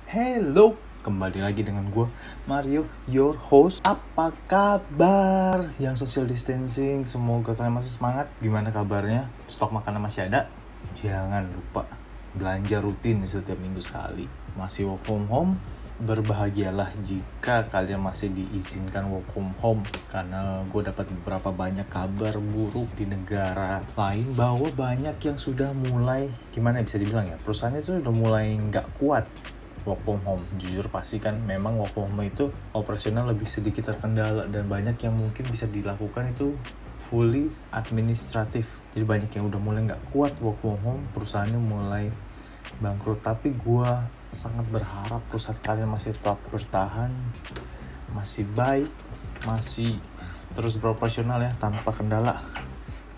Hello, kembali lagi dengan gue Mario, your host. Apa kabar yang social distancing? Semoga kalian masih semangat. Gimana kabarnya? Stok makanan masih ada? Jangan lupa belanja rutin setiap minggu sekali. Masih work from home? Berbahagialah jika kalian masih diizinkan work from home, karena gue dapat beberapa banyak kabar buruk di negara lain bahwa banyak yang sudah mulai, gimana bisa dibilang ya, perusahaannya itu sudah mulai nggak kuat work from home. Jujur pasti kan memang work from home itu operasional lebih sedikit terkendala, dan banyak yang mungkin bisa dilakukan itu fully administratif. Jadi banyak yang udah mulai nggak kuat work from home, perusahaannya mulai bangkrut. Tapi gue sangat berharap perusahaan kalian masih tetap bertahan, masih baik, masih terus beroperasional ya, tanpa kendala.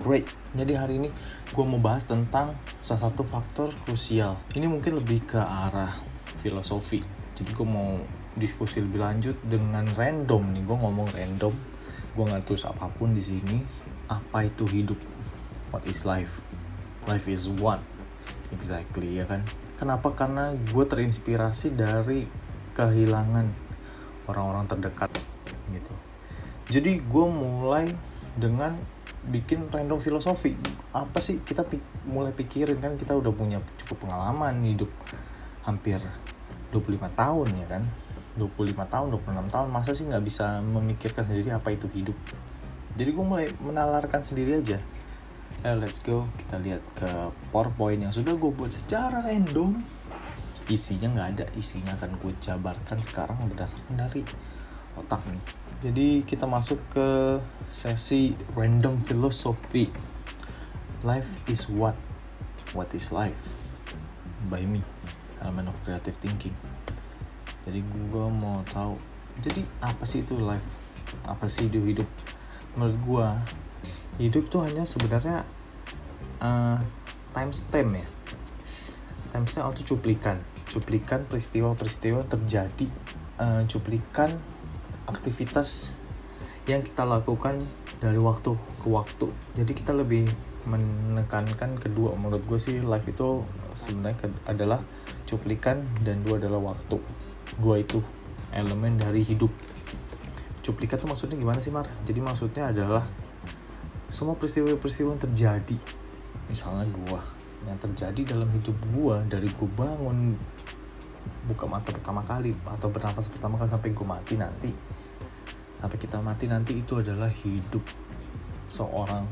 Great. Jadi hari ini gue mau bahas tentang salah satu faktor krusial. Ini mungkin lebih ke arah filosofi. Jadi gue mau diskusi lebih lanjut dengan random nih. Gue ngomong random. Gue nggak tulis apapun di sini. Apa itu hidup? What is life? Life is what? Exactly, ya kan? Kenapa? Karena gue terinspirasi dari kehilangan orang-orang terdekat gitu. Jadi gue mulai dengan bikin random filosofi. Apa sih kita mulai pikirin, kan kita udah punya cukup pengalaman hidup hampir 25 tahun ya kan. 25 tahun, 26 tahun, masa sih nggak bisa memikirkan sendiri apa itu hidup? Jadi gue mulai menalarkan sendiri aja. Let's go, kita lihat ke PowerPoint yang sudah gue buat secara random. Isinya nggak ada, isinya akan gue jabarkan sekarang berdasarkan dari otak nih. Jadi kita masuk ke sesi random philosophy. Life is what? What is life? By me, Element of Creative Thinking. Jadi gue mau tahu, jadi apa sih itu life? Apa sih itu hidup? Menurut gue, hidup tuh hanya sebenarnya timestamp ya. Timestamp atau cuplikan peristiwa-peristiwa terjadi, cuplikan aktivitas yang kita lakukan dari waktu ke waktu. Jadi kita lebih menekankan kedua. Menurut gue sih life itu sebenarnya adalah cuplikan, dan dua adalah waktu. Dua itu elemen dari hidup. Cuplikan tuh maksudnya gimana sih, Mar? Jadi maksudnya adalah semua peristiwa-peristiwa yang terjadi. Misalnya yang terjadi dalam hidup gue, dari gue bangun, buka mata pertama kali, atau bernafas pertama kali, sampai gue mati nanti, sampai kita mati nanti, itu adalah hidup seorang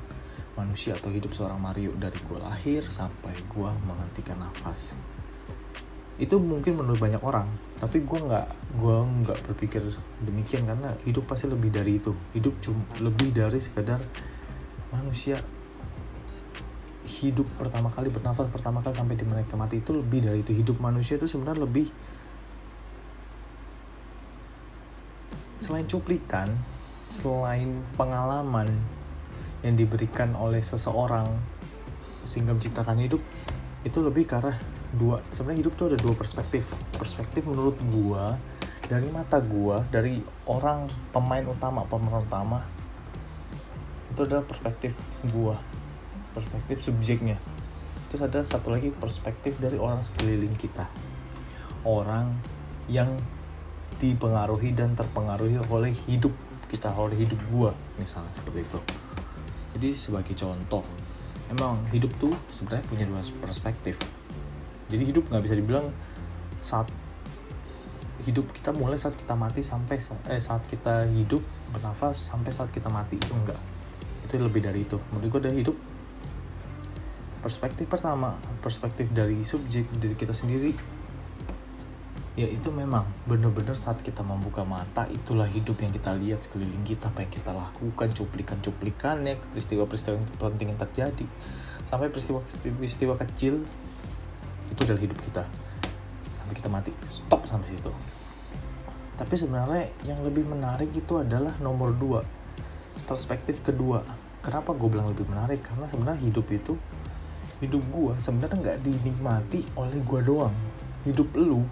manusia atau hidup seorang Mario, dari gue lahir sampai gue menghentikan nafas. Itu mungkin menurut banyak orang, tapi gue nggak berpikir demikian, karena hidup pasti lebih dari itu. Hidup lebih dari sekadar manusia hidup pertama kali, bernafas pertama kali sampai di mereka mati. Itu lebih dari itu. Hidup manusia itu sebenarnya lebih, selain cuplikan, selain pengalaman yang diberikan oleh seseorang sehingga menciptakan hidup, itu lebih ke arah dua. Sebenarnya hidup tuh ada dua perspektif. Perspektif menurut gua, dari mata gua, dari orang pemeran utama, itu adalah perspektif gua, perspektif subjeknya. Terus ada satu lagi perspektif dari orang sekeliling kita, orang yang dipengaruhi dan terpengaruhi oleh hidup kita, oleh hidup gua misalnya, seperti itu. Jadi sebagai contoh, emang hidup tuh sebenarnya punya dua perspektif. Jadi hidup nggak bisa dibilang saat hidup kita mulai saat kita mati sampai saat kita hidup bernafas sampai saat kita mati, itu enggak. Itu lebih dari itu. Menurut gue dari hidup, perspektif pertama, perspektif dari subjek, dari kita sendiri, ya itu memang benar-benar saat kita membuka mata, itulah hidup yang kita lihat sekeliling kita, apa yang kita lakukan, cuplikan-cuplikannya, peristiwa-peristiwa yang penting yang terjadi, sampai peristiwa kecil. Itu adalah hidup kita sampai kita mati. Stop sampai situ. Tapi sebenarnya yang lebih menarik itu adalah nomor 2, perspektif kedua. Kenapa gue bilang lebih menarik? Karena sebenarnya hidup gue sebenarnya nggak dinikmati oleh gue doang. Hidup lu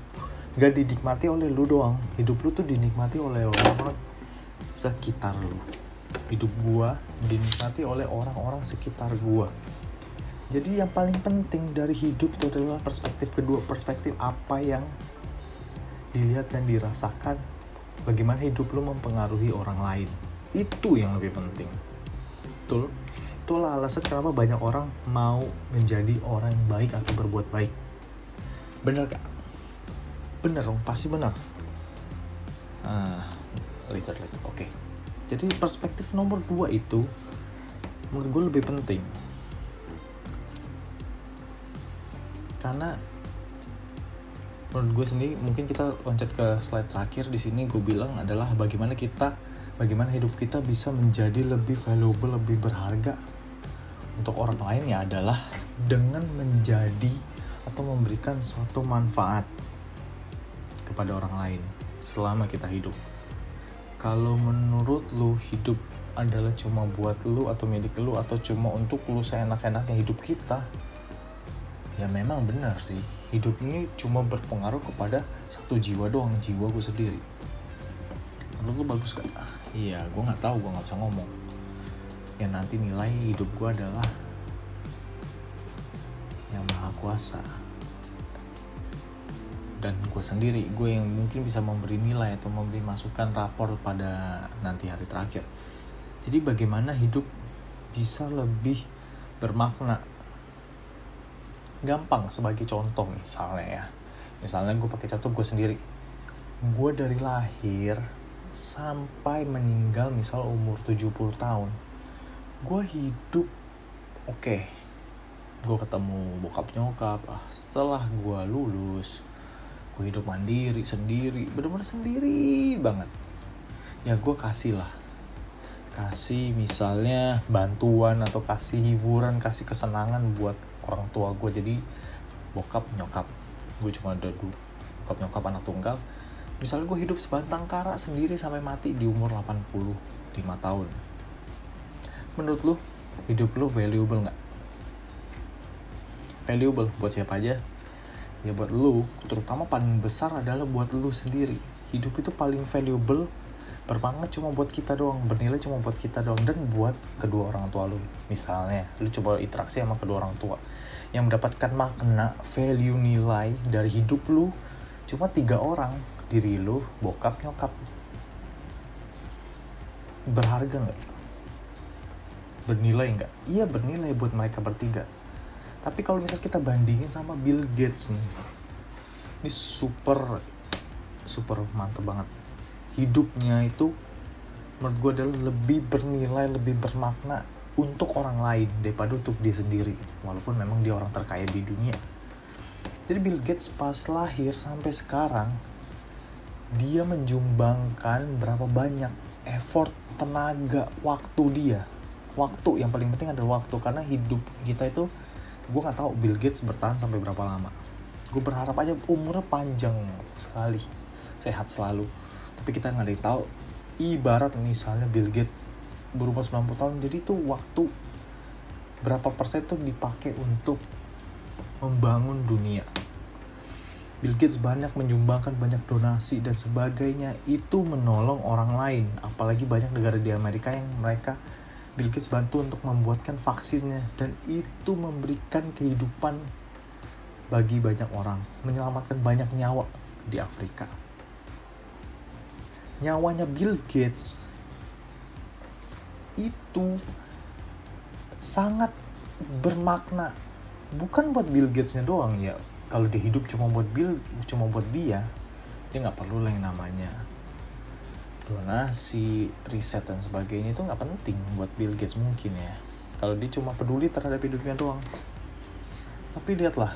nggak dinikmati oleh lu doang. Hidup lu tuh dinikmati oleh orang-orang sekitar lu. Hidup gue dinikmati oleh orang-orang sekitar gue. Jadi yang paling penting dari hidup itu adalah perspektif kedua, perspektif apa yang dilihat dan dirasakan bagaimana hidup lu mempengaruhi orang lain. Itu yang lebih penting. Betul. Itulah alasan kenapa banyak orang mau menjadi orang yang baik atau berbuat baik. Bener gak? Bener dong, pasti bener. Later. Oke. Jadi perspektif nomor 2 itu menurut gue lebih penting. Karena menurut gue sendiri, mungkin kita loncat ke slide terakhir di sini, gue bilang adalah bagaimana hidup kita bisa menjadi lebih valuable, lebih berharga untuk orang lain, ya adalah dengan menjadi atau memberikan suatu manfaat kepada orang lain selama kita hidup. Kalau menurut lu hidup adalah cuma buat lu atau milik lu atau cuma untuk lu seenak-enaknya hidup kita, ya memang benar sih, hidup ini cuma berpengaruh kepada satu jiwa doang, jiwa gue sendiri. Menurut lu bagus gak? Iya, gue gak tahu, gue gak bisa ngomong. Yang nanti nilai hidup gue adalah yang maha kuasa. Dan gue sendiri, gue yang mungkin bisa memberi nilai atau memberi masukan rapor pada nanti hari terakhir. Jadi bagaimana hidup bisa lebih bermakna. Gampang sebagai contoh misalnya gue pakai contoh gue sendiri. Gue dari lahir sampai meninggal misal umur 70 tahun, gue hidup oke. Gue ketemu bokap nyokap, setelah gue lulus gue hidup mandiri sendiri, bener-bener sendiri banget. Ya gue kasih misalnya bantuan atau kasih hiburan, kasih kesenangan buat orang tua gue. Jadi bokap nyokap, gue cuma ada bokap nyokap anak tunggal. Misalnya gue hidup sebatang kara sendiri sampai mati di umur 85 tahun. Menurut lu, hidup lu valuable gak? Valuable buat siapa aja? Ya buat lu, terutama paling besar adalah buat lu sendiri. Hidup itu paling valuable, bermakna cuma buat kita doang, bernilai cuma buat kita doang, dan buat kedua orang tua lu. Misalnya, lu coba interaksi sama kedua orang tua yang mendapatkan makna, value, nilai dari hidup lu cuma 3 orang, diri lu, bokap, nyokap. Berharga gak? Bernilai gak? Iya bernilai buat mereka bertiga. Tapi kalau misal kita bandingin sama Bill Gates nih, ini super mantep banget. Hidupnya itu menurut gue adalah lebih bernilai, lebih bermakna untuk orang lain daripada untuk dia sendiri. Walaupun memang dia orang terkaya di dunia. Jadi Bill Gates pas lahir sampai sekarang, dia menjumbangkan berapa banyak effort, tenaga, waktu dia. Waktu, yang paling penting adalah waktu. Karena hidup kita itu, gue gak tahu Bill Gates bertahan sampai berapa lama. Gue berharap aja umurnya panjang sekali, sehat selalu. Tapi kita gak ada yang tahu. Ibarat misalnya Bill Gates berumur 90 tahun, jadi tuh waktu berapa persen tuh dipakai untuk membangun dunia. Bill Gates banyak menyumbangkan, banyak donasi dan sebagainya, itu menolong orang lain. Apalagi banyak negara di Amerika yang mereka Bill Gates bantu untuk membuatkan vaksinnya, dan itu memberikan kehidupan bagi banyak orang, menyelamatkan banyak nyawa di Afrika. Nyawanya Bill Gates itu sangat bermakna, bukan buat Bill Gates-nya doang ya. Kalau dia hidup cuma buat dia nggak perlu lah yang namanya donasi, riset dan sebagainya, itu nggak penting buat Bill Gates mungkin ya. Kalau dia cuma peduli terhadap hidupnya doang. Tapi lihatlah,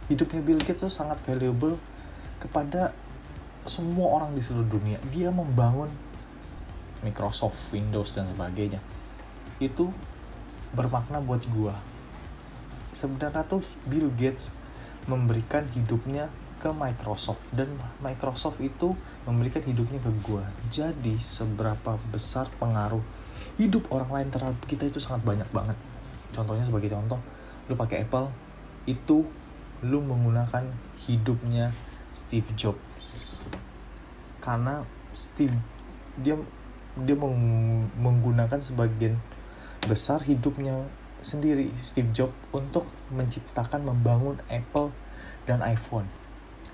hidupnya Bill Gates itu sangat valuable kepada semua orang di seluruh dunia. Dia membangun Microsoft, Windows dan sebagainya. Itu bermakna buat gua. Sebenarnya tuh Bill Gates memberikan hidupnya ke Microsoft, dan Microsoft itu memberikan hidupnya ke gue. Jadi seberapa besar pengaruh hidup orang lain terhadap kita itu sangat banyak banget. Contohnya, sebagai contoh, lu pakai Apple, itu lu menggunakan hidupnya Steve Jobs. Karena dia menggunakan sebagian besar hidupnya sendiri, Steve Jobs, untuk menciptakan, membangun Apple dan iPhone.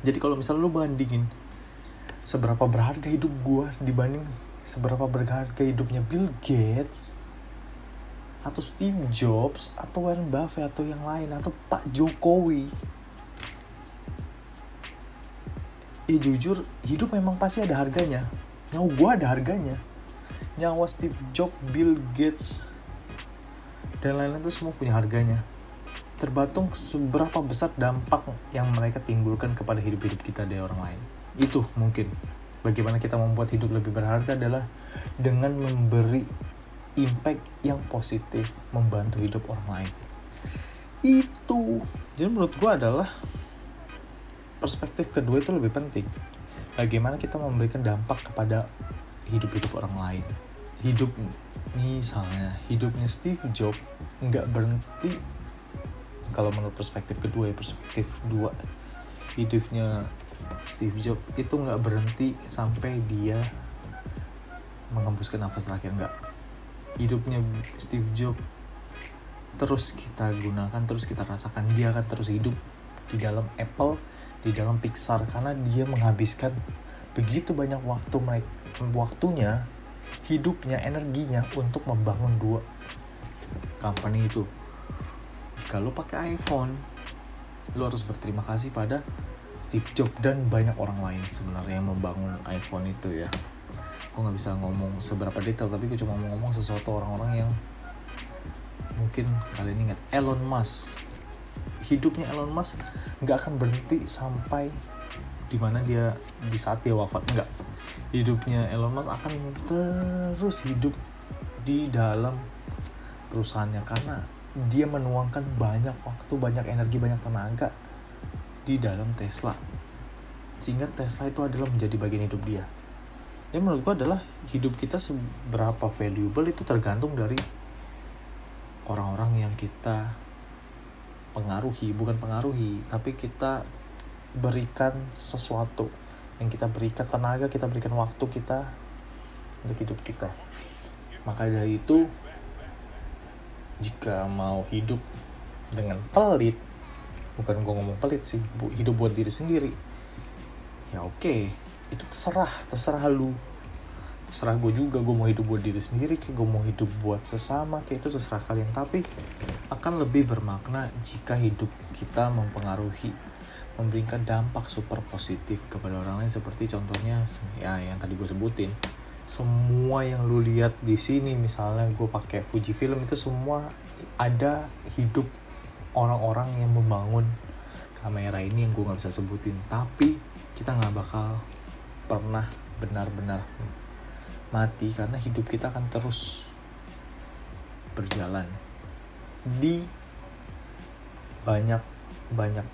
Jadi kalau misalnya lu bandingin seberapa berharga hidup gue dibanding seberapa berharga hidupnya Bill Gates atau Steve Jobs atau Warren Buffett atau yang lain atau Pak Jokowi. Jujur, hidup memang pasti ada harganya. Nyawa gue ada harganya. Nyawa Steve Jobs, Bill Gates, dan lain-lain itu semua punya harganya. Tergantung seberapa besar dampak yang mereka timbulkan kepada hidup-hidup kita dari orang lain. Itu mungkin bagaimana kita membuat hidup lebih berharga adalah dengan memberi impact yang positif, membantu hidup orang lain. Itu. Jadi menurut gue adalah perspektif kedua itu lebih penting. Bagaimana kita memberikan dampak kepada hidup-hidup orang lain. Hidupnya Steve Jobs nggak berhenti. Kalau menurut perspektif kedua perspektif dua, hidupnya Steve Jobs itu nggak berhenti sampai dia mengembuskan nafas terakhir, nggak. Hidupnya Steve Jobs terus kita gunakan, terus kita rasakan. Dia akan terus hidup di dalam Apple, di dalam Pixar, karena dia menghabiskan begitu banyak waktunya, hidupnya, energinya untuk membangun dua company itu. Jika lo pakai iPhone, lo harus berterima kasih pada Steve Jobs dan banyak orang lain sebenarnya yang membangun iPhone itu ya. Gue gak bisa ngomong seberapa detail, tapi gue cuma mau ngomong sesuatu orang-orang yang mungkin kalian ingat. Elon Musk, hidupnya Elon Musk gak akan berhenti sampai dimana dia di saat dia wafat, enggak. Hidupnya Elon Musk akan terus hidup di dalam perusahaannya karena dia menuangkan banyak waktu, banyak energi, banyak tenaga di dalam Tesla, sehingga Tesla itu adalah menjadi bagian hidup dia. Ya menurut gue adalah hidup kita seberapa valuable itu tergantung dari orang-orang yang kita bukan pengaruhi, tapi kita berikan sesuatu, yang kita berikan tenaga, kita berikan waktu kita untuk hidup kita. Maka dari itu, jika mau hidup dengan pelit, bukan gue ngomong pelit sih, hidup buat diri sendiri, ya oke. Itu terserah lu, terserah gue juga. Gue mau hidup buat diri sendiri, kayak gue mau hidup buat sesama, kayak itu terserah kalian. Tapi akan lebih bermakna jika hidup kita mempengaruhi, memberikan dampak super positif kepada orang lain. Seperti contohnya ya yang tadi gue sebutin, semua yang lu lihat di sini, misalnya gue pakai Fujifilm, itu semua ada hidup orang-orang yang membangun kamera ini yang gue nggak bisa sebutin. Tapi kita nggak bakal pernah benar-benar mati karena hidup kita akan terus berjalan di banyak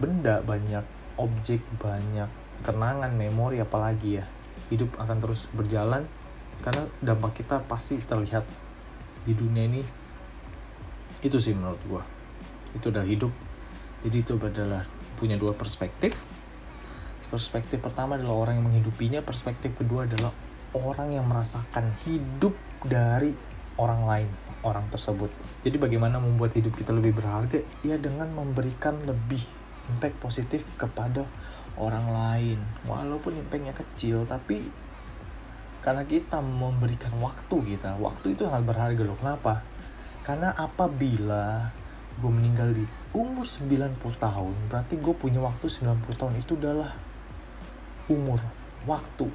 benda, banyak objek, banyak kenangan, memori, apalagi ya. Hidup akan terus berjalan karena dampak kita pasti terlihat di dunia ini. Itu sih menurut gua, itu udah hidup. Jadi itu adalah punya dua perspektif. Perspektif pertama adalah orang yang menghidupinya, perspektif kedua adalah orang yang merasakan hidup dari orang lain, orang tersebut. Jadi bagaimana membuat hidup kita lebih berharga? Ya dengan memberikan lebih impact positif kepada orang lain. Walaupun impactnya kecil, tapi karena kita memberikan waktu itu sangat berharga loh. Kenapa? Karena apabila gue meninggal di umur 90 tahun, berarti gue punya waktu 90 tahun. Itu adalah waktu.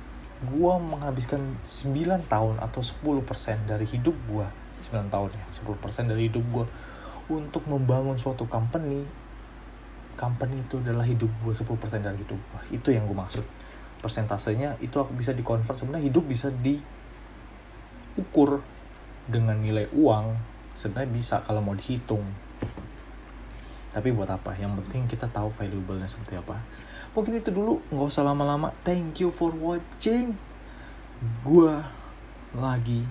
Gue menghabiskan 9 tahun atau 10% dari hidup gue, 9 tahun ya, 10% dari hidup gue untuk membangun suatu company itu adalah hidup gue, 10% dari hidup gue. Itu yang gue maksud. Persentasenya itu bisa dikonvert. Sebenarnya hidup bisa diukur dengan nilai uang. Sebenarnya bisa kalau mau dihitung. Tapi buat apa? Yang penting kita tahu valuable-nya seperti apa. Mungkin itu dulu, nggak usah lama-lama. Thank you for watching. Gue lagi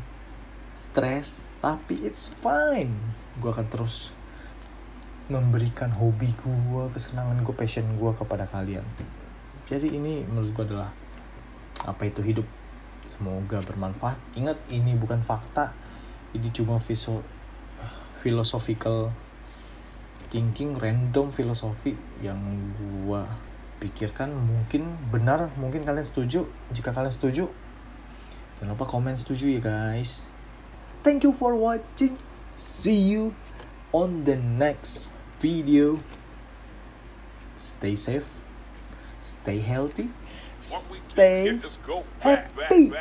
stres, tapi it's fine. Gue akan terus memberikan hobi gue, kesenangan gue, passion gue kepada kalian. Jadi ini menurut gue adalah apa itu hidup. Semoga bermanfaat. Ingat, ini bukan fakta. Ini cuma philosophical thinking, random filosofi yang gue pikirkan, mungkin benar, mungkin kalian setuju. Jika kalian setuju, jangan lupa komen setuju ya guys. Thank you for watching. See you on the next video. Stay safe, stay healthy, stay happy.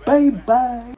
Bye bye.